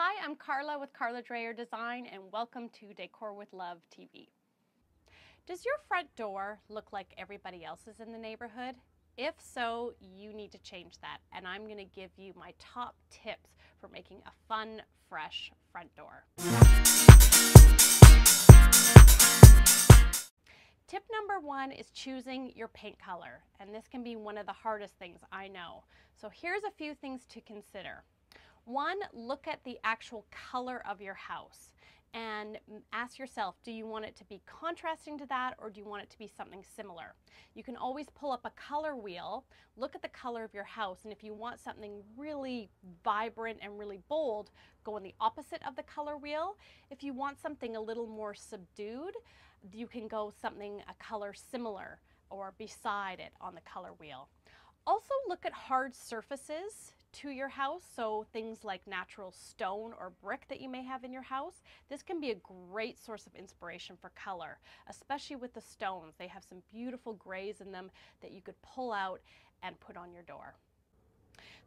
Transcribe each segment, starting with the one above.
Hi, I'm Karla with Karla Dreyer Design, and welcome to Decor with Love TV. Does your front door look like everybody else's in the neighborhood? If so, you need to change that, and I'm going to give you my top tips for making a fun, fresh front door. Tip number one is choosing your paint color, and this can be one of the hardest things, I know. So here's a few things to consider. One, look at the actual color of your house and ask yourself, do you want it to be contrasting to that, or do you want it to be something similar? You can always pull up a color wheel, look at the color of your house, and if you want something really vibrant and really bold, go on the opposite of the color wheel. If you want something a little more subdued, you can go something a color similar or beside it on the color wheel. Also look at hard surfaces to your house, so things like natural stone or brick that you may have in your house. This can be a great source of inspiration for color, especially with the stones. They have some beautiful grays in them that you could pull out and put on your door.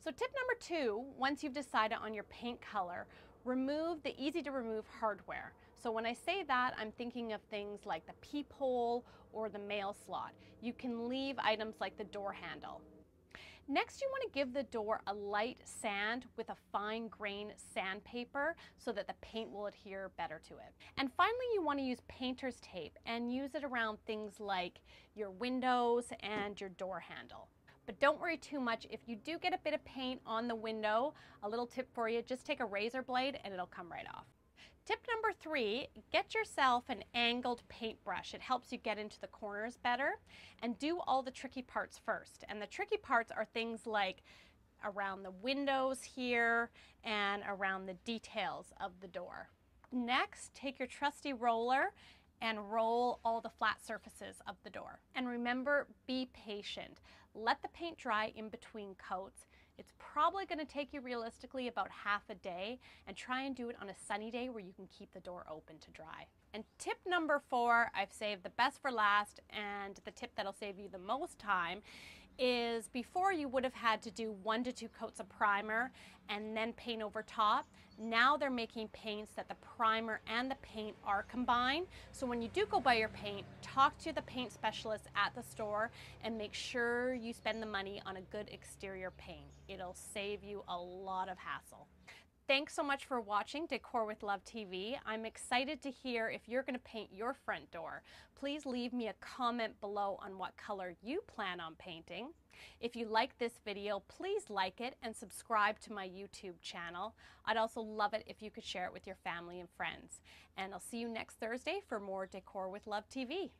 So tip number two, once you've decided on your paint color, remove the easy to remove hardware. So when I say that, I'm thinking of things like the peephole or the mail slot. You can leave items like the door handle. Next, you want to give the door a light sand with a fine grain sandpaper so that the paint will adhere better to it. And finally, you want to use painter's tape and use it around things like your windows and your door handle. But don't worry too much. If you do get a bit of paint on the window, a little tip for you, just take a razor blade and it'll come right off. Tip number three, get yourself an angled paintbrush. It helps you get into the corners better, and do all the tricky parts first. And the tricky parts are things like around the windows here and around the details of the door. Next, take your trusty roller and roll all the flat surfaces of the door. And remember, be patient. Let the paint dry in between coats. It's probably going to take you realistically about half a day, and try and do it on a sunny day where you can keep the door open to dry. And tip number four, I've saved the best for last, and the tip that'll save you the most time is before you would have had to do 1 to 2 coats of primer and then paint over top. Now they're making paints that the primer and the paint are combined. So when you do go buy your paint, talk to the paint specialist at the store and make sure you spend the money on a good exterior paint. It'll save you a lot of hassle. Thanks so much for watching Decor with Love TV. I'm excited to hear if you're going to paint your front door. Please leave me a comment below on what color you plan on painting. If you like this video, please like it and subscribe to my YouTube channel. I'd also love it if you could share it with your family and friends. And I'll see you next Thursday for more Decor with Love TV.